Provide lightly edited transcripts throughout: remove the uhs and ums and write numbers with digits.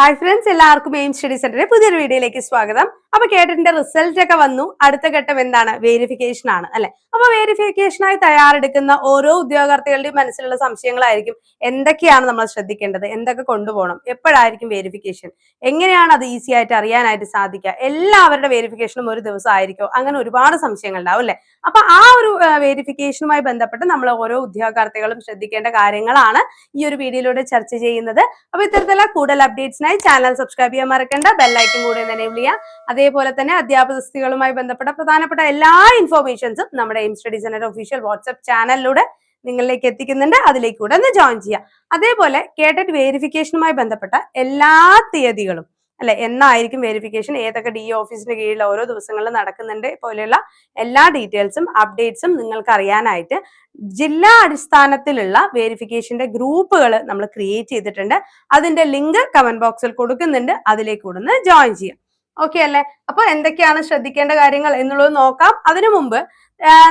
Hi friends, എല്ലാവർക്കും aim study സെന്ററിന്റെ പുതിയൊരു വീഡിയോയിലേക്ക് സ്വാഗതം. അപ്പൊ കേട്ടിന്റെ റിസൾട്ട് ഒക്കെ വന്നു. അടുത്ത ഘട്ടം എന്താണ്? വേരിഫിക്കേഷൻ ആണ് അല്ലെ. അപ്പൊ വേരിഫിക്കേഷനായി തയ്യാറെടുക്കുന്ന ഓരോ ഉദ്യോഗാർത്ഥികളുടെയും മനസ്സിലുള്ള സംശയങ്ങളായിരിക്കും. എന്തൊക്കെയാണ് നമ്മൾ ശ്രദ്ധിക്കേണ്ടത്, എന്തൊക്കെ കൊണ്ടുപോകണം, എപ്പോഴായിരിക്കും വേരിഫിക്കേഷൻ, എങ്ങനെയാണ് അത് ഈസി ആയിട്ട് അറിയാനായിട്ട് സാധിക്കുക, എല്ലാവരുടെ വേരിഫിക്കേഷനും ഒരു ദിവസം ആയിരിക്കും, അങ്ങനെ ഒരുപാട് സംശയങ്ങൾ ഉണ്ടാവും അല്ലെ. അപ്പൊ ആ ഒരു വേരിഫിക്കേഷനുമായി ബന്ധപ്പെട്ട് നമ്മൾ ഓരോ ഉദ്യോഗാർത്ഥികളും ശ്രദ്ധിക്കേണ്ട കാര്യങ്ങളാണ് ഈ ഒരു വീഡിയോയിലൂടെ ചർച്ച ചെയ്യുന്നത്. അപ്പൊ ഇത്തരത്തിലുള്ള കൂടുതൽ അപ്ഡേറ്റ്സിനായി ചാനൽ സബ്സ്ക്രൈബ് ചെയ്യാൻ മറക്കണ്ട, ബെല്ലൈക്കൻ കൂടെ എനേബിൾ ചെയ്യുക. അതേപോലെ തന്നെ അധ്യാപക തസ്തികകളുമായി ബന്ധപ്പെട്ട പ്രധാനപ്പെട്ട എല്ലാ ഇൻഫോർമേഷൻസും നമ്മുടെ aim study centre official WhatsApp ചാനലിലൂടെ നിങ്ങളിലേക്ക് എത്തിക്കുന്നുണ്ട്. അതിലേക്ക് കൂടെ ഒന്ന് ജോയിൻ ചെയ്യാം. അതേപോലെ കേട്ടറ്റ് വേരിഫിക്കേഷനുമായി ബന്ധപ്പെട്ട എല്ലാ തീയതികളും അല്ലെ, എന്നായിരിക്കും വേരിഫിക്കേഷൻ, ഏതൊക്കെ ഡി ഓഫീസിന്റെ കീഴിൽ ഓരോ ദിവസങ്ങളിൽ നടക്കുന്നുണ്ട് പോലെയുള്ള എല്ലാ ഡീറ്റെയിൽസും അപ്ഡേറ്റ്സും നിങ്ങൾക്ക് അറിയാനായിട്ട് ജില്ലാ അടിസ്ഥാനത്തിലുള്ള വേരിഫിക്കേഷന്റെ ഗ്രൂപ്പുകൾ നമ്മൾ ക്രിയേറ്റ് ചെയ്തിട്ടുണ്ട്. അതിന്റെ ലിങ്ക് കമന്റ് ബോക്സിൽ കൊടുക്കുന്നുണ്ട്, അതിലേക്ക് കൂടെ ഒന്ന് ജോയിൻ ചെയ്യാം. ഓക്കെ അല്ലെ. അപ്പൊ എന്തൊക്കെയാണ് ശ്രദ്ധിക്കേണ്ട കാര്യങ്ങൾ എന്നുള്ളത് നോക്കാം. അതിനു മുമ്പ്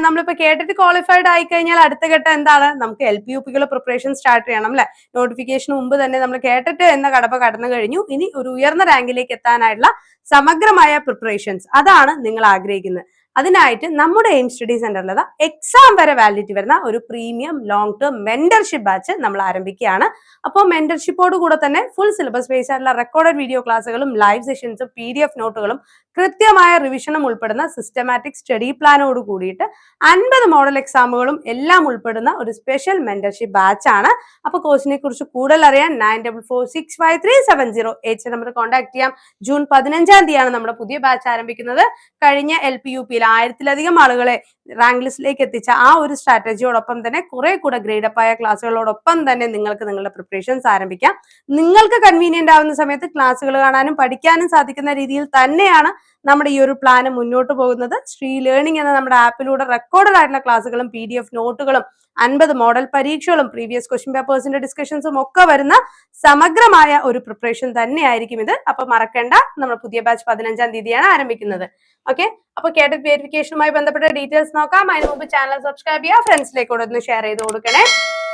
നമ്മളിപ്പോ കേട്ടിട്ട് ക്വാളിഫൈഡ് ആയി കഴിഞ്ഞാൽ അടുത്ത ഘട്ടം എന്താണ്? നമുക്ക് LPUP പ്രിപ്പറേഷൻ സ്റ്റാർട്ട് ചെയ്യണം അല്ലെ. നോട്ടിഫിക്കേഷൻ മുമ്പ് തന്നെ നമ്മൾ കേട്ടിട്ട് എന്ന കടമ്പ കടന്നു കഴിഞ്ഞു. ഇനി ഒരു ഉയർന്ന റാങ്കിലേക്ക് എത്താനായിട്ടുള്ള സമഗ്രമായ പ്രിപ്പറേഷൻസ്, അതാണ് നിങ്ങൾ ആഗ്രഹിക്കുന്നത്. അതിനായിട്ട് നമ്മുടെ എയിം സ്റ്റഡി സെന്ററിൽ എക്സാം വരെ വാലിഡിറ്റി വരുന്ന ഒരു premium long term mentorship batch നമ്മൾ ആരംഭിക്കുകയാണ്. അപ്പോൾ മെന്റർഷിപ്പോട് കൂടെ തന്നെ ഫുൾ സിലബസ് ബേസ് ആയിട്ടുള്ള റെക്കോർഡഡ് വീഡിയോ ക്ലാസ്സുകളും ലൈവ് സെഷൻസും PDF നോട്ടുകളും കൃത്യമായ റിവിഷനും ഉൾപ്പെടുന്ന സിസ്റ്റമാറ്റിക് സ്റ്റഡി പ്ലാനോട് കൂടിയിട്ട് 50 മോഡൽ എക്സാമുകളും എല്ലാം ഉൾപ്പെടുന്ന ഒരു സ്പെഷ്യൽ മെന്റർഷിപ്പ് ബാച്ച് ആണ്. അപ്പൊ കോഴ്സിനെ കുറിച്ച് കൂടുതൽ അറിയാൻ 94465370 നമ്പർ കോൺടാക്ട് ചെയ്യാം. ജൂൺ 15-ാം തീയതിയാണ് നമ്മുടെ പുതിയ ബാച്ച് ആരംഭിക്കുന്നത്. കഴിഞ്ഞ LPUP 1000-ലധികം ആളുകളെ റാങ്ക് ലിസ്റ്റിലേക്ക് എത്തിച്ച ആ ഒരു സ്ട്രാറ്റജിയോടൊപ്പം തന്നെ കുറെ കൂടെ ഗ്രേഡപ്പ് ആയ ക്ലാസ്സുകളോടൊപ്പം തന്നെ നിങ്ങൾക്ക് നിങ്ങളുടെ പ്രിപ്പറേഷൻസ് ആരംഭിക്കാം. നിങ്ങൾക്ക് കൺവീനിയന്റ് ആവുന്ന സമയത്ത് ക്ലാസ്സുകൾ കാണാനും പഠിക്കാനും സാധിക്കുന്ന രീതിയിൽ തന്നെയാണ് നമ്മുടെ ഈ ഒരു പ്ലാൻ മുന്നോട്ട് പോകുന്നത്. ശ്രീ ലേണിംഗ് എന്ന നമ്മുടെ ആപ്പിലൂടെ റെക്കോർഡഡ് ആയിട്ടുള്ള ക്ലാസ്സുകളും PDF നോട്ടുകളും 50 മോഡൽ പരീക്ഷകളും പ്രീവിയസ് ക്വസ്റ്റ്യൻ പേപ്പേഴ്സിന്റെ ഡിസ്കഷൻസും ഒക്കെ വരുന്ന സമഗ്രമായ ഒരു പ്രിപ്പറേഷൻ തന്നെയായിരിക്കും ഇത്. അപ്പൊ മറക്കണ്ട, നമ്മുടെ പുതിയ ബാച്ച് 15-ാം തീയതിയാണ് ആരംഭിക്കുന്നത്. ഓക്കെ, അപ്പൊ കേട്ടറ്റ് വേരിഫിക്കേഷനുമായി ബന്ധപ്പെട്ട ഡീറ്റെയിൽസ് നോക്കാം. അതിന് മുമ്പ് ചാനൽ സബ്സ്ക്രൈബ് ചെയ്യുക, ഫ്രണ്ട്സിലേക്ക് കൂടെ ഒന്ന് ഷെയർ ചെയ്ത് കൊടുക്കണേ.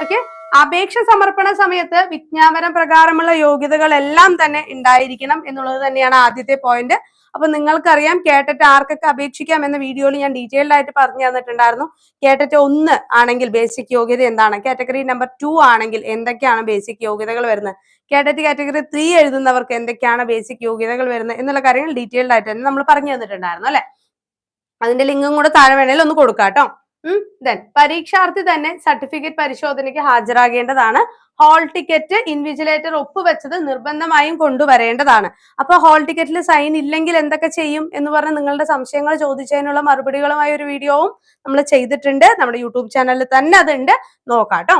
ഓക്കെ, അപേക്ഷ സമർപ്പണ സമയത്ത് വിജ്ഞാപനം പ്രകാരമുള്ള യോഗ്യതകൾ എല്ലാം തന്നെ ഉണ്ടായിരിക്കണം എന്നുള്ളത് തന്നെയാണ് ആദ്യത്തെ പോയിന്റ്. അപ്പൊ നിങ്ങൾക്കറിയാം കേട്ടറ്റ് ആർക്കൊക്കെ അപേക്ഷിക്കാം എന്ന വീഡിയോയിൽ ഞാൻ ഡീറ്റെയിൽഡ് ആയിട്ട് പറഞ്ഞു തന്നിട്ടുണ്ടായിരുന്നു. കേട്ടറ്റ് 1 ആണെങ്കിൽ ബേസിക് യോഗ്യത എന്താണ്, കാറ്റഗറി നമ്പർ 2 ആണെങ്കിൽ എന്തൊക്കെയാണ് ബേസിക് യോഗ്യതകൾ വരുന്നത്, കേട്ടറ്റ് കാറ്റഗറി 3 എഴുതുന്നവർക്ക് എന്തൊക്കെയാണ് ബേസിക് യോഗ്യതകൾ വരുന്നത് എന്നുള്ള കാര്യങ്ങൾ ഡീറ്റെയിൽഡ് ആയിട്ട് തന്നെ നമ്മൾ പറഞ്ഞു തന്നിട്ടുണ്ടായിരുന്നു അല്ലെ. അതിന്റെ ലിങ്കും കൂടെ താഴെ വേണേൽ ഒന്ന് കൊടുക്കാം കേട്ടോ. ദെൻ പരീക്ഷാർത്ഥി തന്നെ സർട്ടിഫിക്കറ്റ് പരിശോധനയ്ക്ക് ഹാജരാകേണ്ടതാണ്. ഹാൾ ടിക്കറ്റ് ഇൻവിജിലേറ്റർ ഒപ്പുവെച്ചത് നിർബന്ധമായും കൊണ്ടുവരേണ്ടതാണ്. അപ്പൊ ഹാൾ ടിക്കറ്റിൽ സൈൻ ഇല്ലെങ്കിൽ എന്തൊക്കെ ചെയ്യും എന്ന് പറഞ്ഞ് നിങ്ങളുടെ സംശയങ്ങൾ ചോദിച്ചതിനുള്ള മറുപടികളുമായ ഒരു വീഡിയോവും നമ്മൾ ചെയ്തിട്ടുണ്ട്. നമ്മുടെ യൂട്യൂബ് ചാനലിൽ തന്നെ അതുണ്ട്, നോക്കാം കേട്ടോ.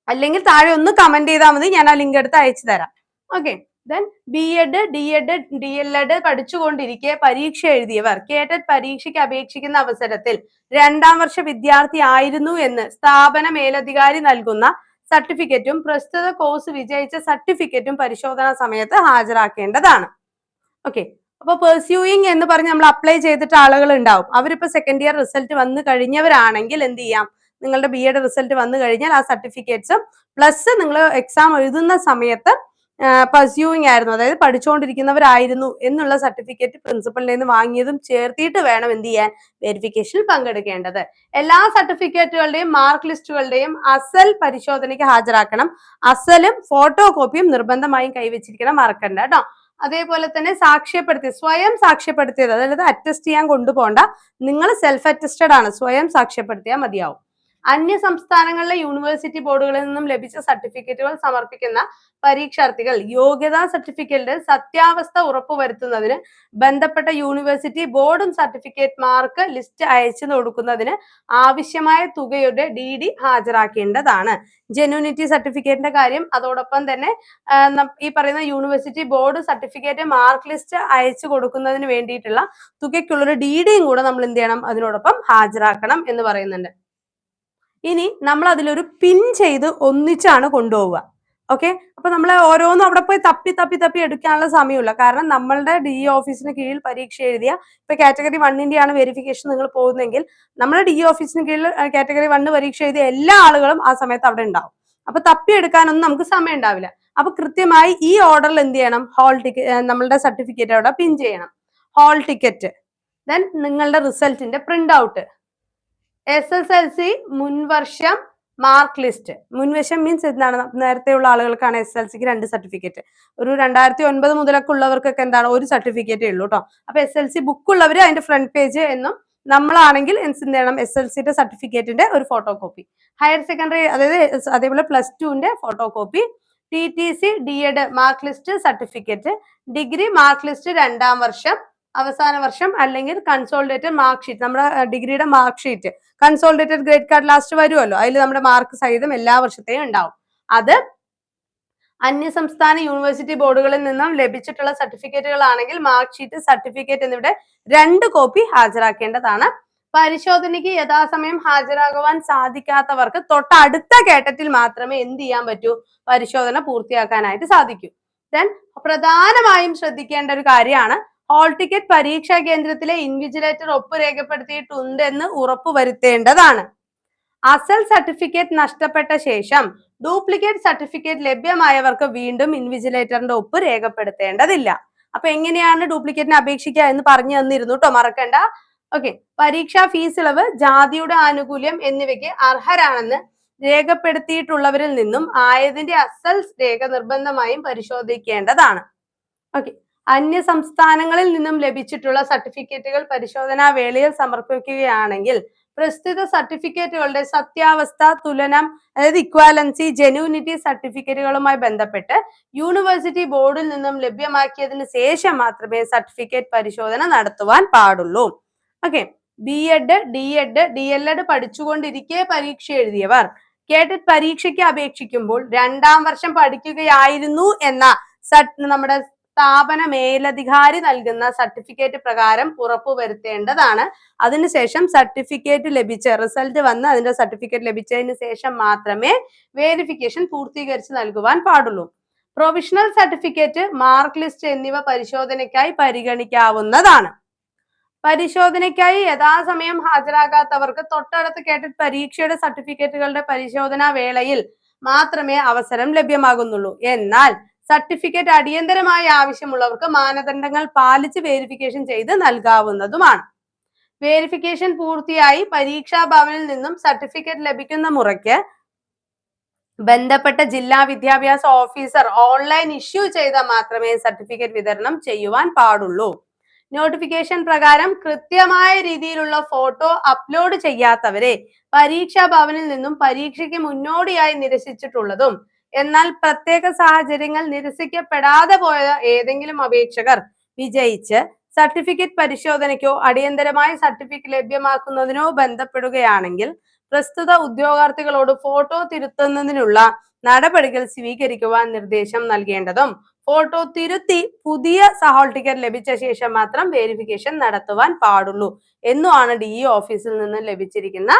അല്ലെങ്കിൽ താഴെ ഒന്ന് കമന്റ് ചെയ്താൽ മതി, ഞാൻ ആ ലിങ്ക് എടുത്ത് അയച്ചു തരാം. Okay, then BEd DEd DLEd പഠിച്ചുകൊണ്ടിരിക്കെ പരീക്ഷ എഴുതിയവർ കേട്ടറ്റ് പരീക്ഷയ്ക്ക് അപേക്ഷിക്കുന്ന അവസരത്തിൽ 2ാം വർഷ വിദ്യാർത്ഥി ആയിരുന്നു എന്ന് സ്ഥാപന മേലധികാരി നൽകുന്ന സർട്ടിഫിക്കറ്റും പ്രസ്തുത കോഴ്സ് വിജയിച്ച സർട്ടിഫിക്കറ്റും പരിശോധനാ സമയത്ത് ഹാജരാക്കേണ്ടതാണ്. ഓക്കെ, അപ്പൊ പെർസ്യൂയിങ് എന്ന് പറഞ്ഞ് നമ്മൾ അപ്ലൈ ചെയ്തിട്ട് ആളുകൾ ഉണ്ടാവും. അവരിപ്പോ സെക്കൻഡ് ഇയർ റിസൾട്ട് വന്നു കഴിഞ്ഞവരാണെങ്കിൽ എന്ത് ചെയ്യാം, നിങ്ങളുടെ BEd റിസൾട്ട് വന്നു കഴിഞ്ഞാൽ ആ സർട്ടിഫിക്കറ്റ്സും പ്ലസ് നിങ്ങൾ എക്സാം എഴുതുന്ന സമയത്ത് പർസ്യൂയിങ് ആയിരുന്നു, അതായത് പഠിച്ചുകൊണ്ടിരിക്കുന്നവരായിരുന്നു എന്നുള്ള സർട്ടിഫിക്കറ്റ് പ്രിൻസിപ്പലിൽ നിന്ന് വാങ്ങിയതും ചേർത്തിട്ട് വേണം എന്ത് ചെയ്യാൻ, വെരിഫിക്കേഷനിൽ പങ്കെടുക്കേണ്ടത്. എല്ലാ സർട്ടിഫിക്കറ്റുകളുടെയും മാർക്ക് ലിസ്റ്റുകളുടെയും അസൽ പരിശോധനയ്ക്ക് ഹാജരാക്കണം. അസലും ഫോട്ടോ കോപ്പിയും നിർബന്ധമായും കൈവച്ചിരിക്കണം, മറക്കണ്ട കേട്ടോ. അതേപോലെ തന്നെ സാക്ഷ്യപ്പെടുത്തി, സ്വയം സാക്ഷ്യപ്പെടുത്തിയത്, അതായത് അറ്റസ്റ്റ് ചെയ്യാൻ കൊണ്ടുപോകണ്ട, നിങ്ങൾ സെൽഫ് അറ്റസ്റ്റഡ് ആണ്, സ്വയം സാക്ഷ്യപ്പെടുത്തിയാൽ മതിയാവും. അന്യ സംസ്ഥാനങ്ങളിലെ യൂണിവേഴ്സിറ്റി ബോർഡുകളിൽ നിന്നും ലഭിച്ച സർട്ടിഫിക്കറ്റുകൾ സമർപ്പിക്കുന്ന പരീക്ഷാർത്ഥികൾ യോഗ്യതാ സർട്ടിഫിക്കറ്റിന്റെ സത്യാവസ്ഥ ഉറപ്പുവരുത്തുന്നതിന് ബന്ധപ്പെട്ട യൂണിവേഴ്സിറ്റി ബോർഡും സർട്ടിഫിക്കറ്റ് മാർക്ക് ലിസ്റ്റ് അയച്ചു കൊടുക്കുന്നതിന് ആവശ്യമായ തുകയുടെ DD ഹാജരാക്കേണ്ടതാണ്. ജെന്യൂനിറ്റി സർട്ടിഫിക്കറ്റിന്റെ കാര്യം, അതോടൊപ്പം തന്നെ ഈ പറയുന്ന university board certificate mark list അയച്ചു കൊടുക്കുന്നതിന് വേണ്ടിയിട്ടുള്ള തുകയ്ക്കുള്ളൊരു DDയും കൂടെ നമ്മൾ എന്ത് ചെയ്യണം, അതിനോടൊപ്പം ഹാജരാക്കണം എന്ന് പറയുന്നുണ്ട്. ഇനി നമ്മൾ അതിലൊരു പിൻ ചെയ്ത് ഒന്നിച്ചാണ് കൊണ്ടുപോവുക. ഓക്കെ, അപ്പൊ നമ്മൾ ഓരോന്നും അവിടെ പോയി തപ്പി എടുക്കാനുള്ള സമയമില്ല. കാരണം നമ്മളുടെ DE ഓഫീസിന് കീഴിൽ പരീക്ഷ എഴുതിയ, ഇപ്പൊ കാറ്റഗറി 1-ന്റെ ആണ് വെരിഫിക്കേഷൻ നിങ്ങൾ പോകുന്നെങ്കിൽ നമ്മുടെ DE ഓഫീസിന് കീഴിൽ കാറ്റഗറി 1 പരീക്ഷ എഴുതിയ എല്ലാ ആളുകളും ആ സമയത്ത് അവിടെ ഉണ്ടാവും. അപ്പൊ തപ്പിയെടുക്കാനൊന്നും നമുക്ക് സമയം ഉണ്ടാവില്ല. അപ്പൊ കൃത്യമായി ഈ ഓർഡറിൽ എന്ത് ചെയ്യണം? ഹോൾ ടിക്കറ്റ്, നമ്മളുടെ സർട്ടിഫിക്കറ്റ് അവിടെ പിൻ ചെയ്യണം. ഹോൾ ടിക്കറ്റ്, ദെൻ നിങ്ങളുടെ റിസൾട്ടിന്റെ പ്രിന്റ് ഔട്ട്, SSLC മുൻവർഷം മാർക്ക് ലിസ്റ്റ്. മുൻവശം മീൻസ് എന്താണ്? നേരത്തെ ഉള്ള ആളുകൾക്കാണ് SSLCക്ക് 2 സർട്ടിഫിക്കറ്റ്. ഒരു 2009 മുതലൊക്കെ ഉള്ളവർക്കൊക്കെ എന്താണ്? ഒരു സർട്ടിഫിക്കറ്റേ ഉള്ളൂ കേട്ടോ. അപ്പൊ SSLC ബുക്ക് ഉള്ളവർ അതിന്റെ ഫ്രണ്ട് പേജ് എന്നും, നമ്മളാണെങ്കിൽ എന്ത് ചെയ്യണം? SSLCയുടെ സർട്ടിഫിക്കറ്റിന്റെ ഒരു ഫോട്ടോ കോപ്പി, ഹയർ സെക്കൻഡറി അതായത് അതേപോലെ +2ന്റെ photo copy, TTC DED mark list certificate, degree mark list 2ാം വർഷം അവസാന വർഷം, അല്ലെങ്കിൽ കൺസോളിഡേറ്റഡ് മാർക്ക് ഷീറ്റ്, നമ്മുടെ ഡിഗ്രിയുടെ mark sheet, consolidated grade card last വരുമല്ലോ, അതിൽ നമ്മുടെ മാർക്ക് സഹിതം എല്ലാ വർഷത്തെയും ഉണ്ടാവും. അത് അന്യസംസ്ഥാന യൂണിവേഴ്സിറ്റി ബോർഡുകളിൽ നിന്നും ലഭിച്ചിട്ടുള്ള സർട്ടിഫിക്കറ്റുകളാണെങ്കിൽ മാർക്ക് ഷീറ്റ്, സർട്ടിഫിക്കറ്റ് എന്നിവയുടെ 2 കോപ്പി ഹാജരാക്കേണ്ടതാണ്. പരിശോധനയ്ക്ക് യഥാസമയം ഹാജരാകുവാൻ സാധിക്കാത്തവർക്ക് തൊട്ടടുത്ത കേട്ടറ്റിൽ മാത്രമേ എന്ത് ചെയ്യാൻ പറ്റൂ? പരിശോധന പൂർത്തിയാക്കാനായിട്ട് സാധിക്കൂ. ദെൻ പ്രധാനമായും ശ്രദ്ധിക്കേണ്ട ഒരു കാര്യമാണ്, ഹോൾ ടിക്കറ്റ് പരീക്ഷാ കേന്ദ്രത്തിലെ ഇൻവിജിലേറ്റർ ഒപ്പ് രേഖപ്പെടുത്തിയിട്ടുണ്ടെന്ന് ഉറപ്പുവരുത്തേണ്ടതാണ്. അസൽ സർട്ടിഫിക്കറ്റ് നഷ്ടപ്പെട്ട ശേഷം ഡ്യൂപ്ലിക്കേറ്റ് സർട്ടിഫിക്കറ്റ് ലഭ്യമായവർക്ക് വീണ്ടും ഇൻവിജിലേറ്ററിന്റെ ഒപ്പ് രേഖപ്പെടുത്തേണ്ടതില്ല. അപ്പൊ എങ്ങനെയാണ് ഡ്യൂപ്ലിക്കേറ്റിന് അപേക്ഷിക്കുക എന്ന് പറഞ്ഞു തന്നിരുന്നു കേട്ടോ, മറക്കണ്ട. ഓക്കെ, പരീക്ഷാ ഫീസ് ഇളവ്, ജാതിയുടെ ആനുകൂല്യം എന്നിവയ്ക്ക് അർഹരാണെന്ന് രേഖപ്പെടുത്തിയിട്ടുള്ളവരിൽ നിന്നും ആയതിന്റെ അസൽ രേഖ നിർബന്ധമായും പരിശോധിക്കേണ്ടതാണ്. ഓക്കെ, അന്യ സംസ്ഥാനങ്ങളിൽ നിന്നും ലഭിച്ചിട്ടുള്ള സർട്ടിഫിക്കറ്റുകൾ പരിശോധനാ വേളയിൽ സമർപ്പിക്കുകയാണെങ്കിൽ പ്രസ്തുത സർട്ടിഫിക്കറ്റുകളുടെ സത്യാവസ്ഥ, തുലനം, അതായത് ഇക്വാലൻസി, ജെന്യൂനിറ്റി സർട്ടിഫിക്കറ്റുകളുമായി ബന്ധപ്പെട്ട് യൂണിവേഴ്സിറ്റി ബോർഡിൽ നിന്നും ലഭ്യമാക്കിയതിന് ശേഷം മാത്രമേ സർട്ടിഫിക്കറ്റ് പരിശോധന നടത്തുവാൻ പാടുള്ളൂ. ഓക്കെ, BEd, DEd, DLEd പഠിച്ചുകൊണ്ടിരിക്കെ പരീക്ഷ എഴുതിയവർ കേട്ടറ്റ് പരീക്ഷയ്ക്ക് അപേക്ഷിക്കുമ്പോൾ 2ാം വർഷം പഠിക്കുകയായിരുന്നു എന്ന നമ്മുടെ സ്ഥാപന മേലധികാരി നൽകുന്ന സർട്ടിഫിക്കറ്റ് പ്രകാരം ഉറപ്പുവരുത്തേണ്ടതാണ്. അതിനുശേഷം സർട്ടിഫിക്കറ്റ് ലഭിച്ച റിസൾട്ട് വന്ന് അതിന്റെ സർട്ടിഫിക്കറ്റ് ലഭിച്ചതിന് ശേഷം മാത്രമേ വേരിഫിക്കേഷൻ പൂർത്തീകരിച്ച് നൽകുവാൻ പാടുള്ളൂ. പ്രൊവിഷണൽ സർട്ടിഫിക്കറ്റ്, മാർക്ക് ലിസ്റ്റ് എന്നിവ പരിശോധനയ്ക്കായി പരിഗണിക്കാവുന്നതാണ്. പരിശോധനയ്ക്കായി യഥാസമയം ഹാജരാകാത്തവർക്ക് തൊട്ടടുത്ത് കേട്ടറ്റ് പരീക്ഷയുടെ സർട്ടിഫിക്കറ്റുകളുടെ പരിശോധനാ വേളയിൽ മാത്രമേ അവസരം ലഭ്യമാകുന്നുള്ളൂ. എന്നാൽ സർട്ടിഫിക്കറ്റ് അടിയന്തരമായി ആവശ്യമുള്ളവർക്ക് മാനദണ്ഡങ്ങൾ പാലിച്ച് വേരിഫിക്കേഷൻ ചെയ്ത് നൽകാവുന്നതുമാണ്. വേരിഫിക്കേഷൻ പൂർത്തിയായി പരീക്ഷാ ഭവനിൽ നിന്നും സർട്ടിഫിക്കറ്റ് ലഭിക്കുന്ന മുറയ്ക്ക് ബന്ധപ്പെട്ട ജില്ലാ വിദ്യാഭ്യാസ ഓഫീസർ ഓൺലൈൻ ഇഷ്യൂ ചെയ്താൽ മാത്രമേ സർട്ടിഫിക്കറ്റ് വിതരണം ചെയ്യുവാൻ പാടുള്ളൂ. നോട്ടിഫിക്കേഷൻ പ്രകാരം കൃത്യമായ രീതിയിലുള്ള ഫോട്ടോ അപ്ലോഡ് ചെയ്യാത്തവരെ പരീക്ഷാ ഭവനിൽ നിന്നും പരീക്ഷയ്ക്ക് മുന്നോടിയായി നിരസിച്ചിട്ടുള്ളതും എന്നാൽ പ്രത്യേക സാഹചര്യങ്ങൾ നിരസിക്കപ്പെടാതെ പോയ ഏതെങ്കിലും അപേക്ഷകർ വിജയിച്ച് സർട്ടിഫിക്കറ്റ് പരിശോധനയ്ക്കോ അടിയന്തരമായി സർട്ടിഫിക്കറ്റ് ലഭ്യമാക്കുന്നതിനോ ബന്ധപ്പെടുകയാണെങ്കിൽ പ്രസ്തുത ഉദ്യോഗാർത്ഥികളോട് ഫോട്ടോ തിരുത്തുന്നതിനുള്ള നടപടികൾ സ്വീകരിക്കുവാൻ നിർദ്ദേശം നൽകേണ്ടതും ഫോട്ടോ തിരുത്തി പുതിയ ഹോൾ ടിക്കറ്റ് ലഭിച്ച ശേഷം മാത്രം വേരിഫിക്കേഷൻ നടത്തുവാൻ പാടുള്ളൂ എന്നുമാണ് DE ഓഫീസിൽ നിന്ന് ലഭിച്ചിരിക്കുന്ന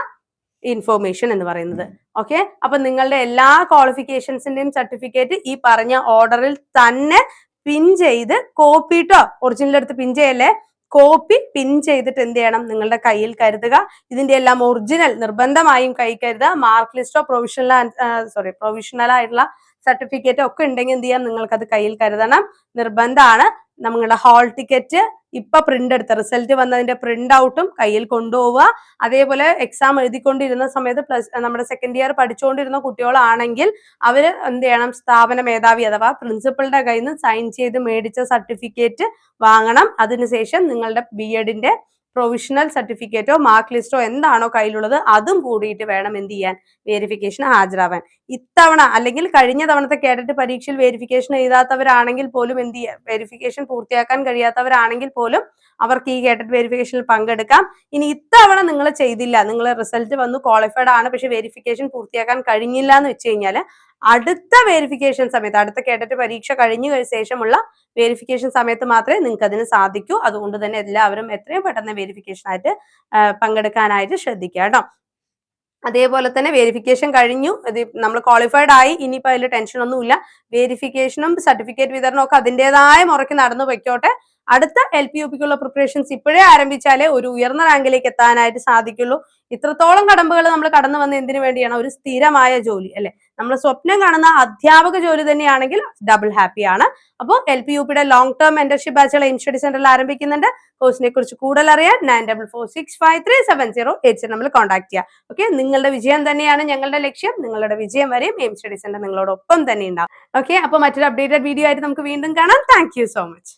ഇൻഫോർമേഷൻ എന്ന് പറയുന്നത്. ഓക്കെ, അപ്പൊ നിങ്ങളുടെ എല്ലാ ക്വാളിഫിക്കേഷൻസിന്റെയും സർട്ടിഫിക്കറ്റ് ഈ പറഞ്ഞ ഓർഡറിൽ തന്നെ പിൻ ചെയ്ത് കോപ്പി ട്ടോ, ഒറിജിനൽ എടുത്ത് പിൻ ചെയ്യല്ലേ, കോപ്പി പിൻ ചെയ്തിട്ട് എന്ത് ചെയ്യണം? നിങ്ങളുടെ കയ്യിൽ കരുതുക. ഇതിന്റെ എല്ലാം ഒറിജിനൽ നിർബന്ധമായും കൈ കരുതുക. മാർക്ക് ലിസ്റ്റോ പ്രൊവിഷണൽ ആയിട്ടുള്ള സർട്ടിഫിക്കറ്റ് ഒക്കെ ഉണ്ടെങ്കിൽ എന്ത് ചെയ്യാം? നിങ്ങൾക്കത് കയ്യിൽ കരുതണം, നിർബന്ധമാണ്. നമ്മളുടെ ഹാൾ ടിക്കറ്റ് ഇപ്പൊ പ്രിന്റ് എടുത്ത റിസൾട്ട് വന്നതിന്റെ പ്രിന്റ് ഔട്ടും കയ്യിൽ കൊണ്ടുപോവുക. അതേപോലെ എക്സാം എഴുതിക്കൊണ്ടിരുന്ന സമയത്ത് നമ്മുടെ സെക്കൻഡ് ഇയർ പഠിച്ചുകൊണ്ടിരുന്ന കുട്ടികളാണെങ്കിൽ അവര് എന്ത് ചെയ്യണം? സ്ഥാപന മേധാവി അഥവാ പ്രിൻസിപ്പളുടെ കയ്യിൽ നിന്ന് സൈൻ ചെയ്ത് മേടിച്ച സർട്ടിഫിക്കറ്റ് വാങ്ങണം. അതിനുശേഷം നിങ്ങളുടെ BEdന്റെ പ്രൊവിഷണൽ സർട്ടിഫിക്കറ്റോ മാർക്ക് ലിസ്റ്റോ എന്താണോ കയ്യിലുള്ളത് അതും കൂടിയിട്ട് വേണം എന്ത് ചെയ്യാൻ? വേരിഫിക്കേഷൻ ഹാജരാവാൻ. ഇത്തവണ അല്ലെങ്കിൽ കഴിഞ്ഞ തവണത്തെ കേഡറ്റ് പരീക്ഷയിൽ വേരിഫിക്കേഷൻ എഴുതാത്തവരാണെങ്കിൽ പോലും എന്ത് ചെയ്യുക? വേരിഫിക്കേഷൻ പൂർത്തിയാക്കാൻ കഴിയാത്തവരാണെങ്കിൽ പോലും അവർക്ക് ഈ കേഡറ്റ് വേരിഫിക്കേഷനിൽ പങ്കെടുക്കാം. ഇനി ഇത്തവണ നിങ്ങൾ ചെയ്തില്ല, നിങ്ങൾ റിസൾട്ട് വന്നു ക്വാളിഫൈഡ് ആണ് പക്ഷെ വേരിഫിക്കേഷൻ പൂർത്തിയാക്കാൻ കഴിഞ്ഞില്ല എന്ന് വെച്ച് കഴിഞ്ഞാൽ അടുത്ത വേരിഫിക്കേഷൻ സമയത്ത്, അടുത്ത കേഡറ്റ് പരീക്ഷ കഴിഞ്ഞ ശേഷമുള്ള വേരിഫിക്കേഷൻ സമയത്ത് മാത്രമേ നിങ്ങൾക്ക് അതിന് സാധിക്കൂ. അതുകൊണ്ട് തന്നെ എല്ലാവരും എത്രയും പെട്ടെന്ന് വേരിഫിക്കേഷൻ ആയിട്ട് പങ്കെടുക്കാനായിട്ട് ശ്രദ്ധിക്കുക കേട്ടോ. അതേപോലെ തന്നെ വേരിഫിക്കേഷൻ കഴിഞ്ഞു, നമ്മൾ ക്വാളിഫൈഡ് ആയി, ഇനിയിപ്പോൾ അതിൽ ടെൻഷൻ ഒന്നുമില്ല. വേരിഫിക്കേഷനും സർട്ടിഫിക്കറ്റ് വിതരണവും ഒക്കെ അതിൻ്റെതായ മുറയ്ക്ക് നടന്നു വെക്കോട്ടെ. അടുത്ത LP-UPക്കുള്ള പ്രിപ്പറേഷൻസ് ഇപ്പോഴേ ആരംഭിച്ചാലേ ഒരു ഉയർന്ന റാങ്കിലേക്ക് എത്താനായിട്ട് സാധിക്കുള്ളൂ. ഇത്രത്തോളം കടമ്പകൾ നമ്മൾ കടന്നു വന്ന് എന്തിനു വേണ്ടിയാണ്? ഒരു സ്ഥിരമായ ജോലി അല്ലെ, നമ്മൾ സ്വപ്നം കാണുന്ന അധ്യാപക ജോലി തന്നെയാണെങ്കിൽ ഡബിൾ ഹാപ്പിയാണ്. അപ്പോൾ LPUP-യുടെ ലോങ് ടേം മെന്റർഷിപ്പ് ബാച്ചുകൾ എയിം സ്റ്റഡി സെന്ററിൽ ആരംഭിക്കുന്നുണ്ട്. കോഴ്സിനെ കുറിച്ച് കൂടുതൽ അറിയാൻ 9446537087 നമ്മൾ കോൺടാക്ട് ചെയ്യുക. ഓക്കെ, നിങ്ങളുടെ വിജയം തന്നെയാണ് ഞങ്ങളുടെ ലക്ഷ്യം. നിങ്ങളുടെ വിജയം വരെയും എയിം സ്റ്റഡി സെന്റർ നിങ്ങളോടൊപ്പം തന്നെ ഉണ്ടാവും. ഓക്കെ, അപ്പോൾ മറ്റൊരു അപ്ഡേറ്റഡ് വീഡിയോ ആയിട്ട് നമുക്ക് വീണ്ടും കാണാം. Thank you so much.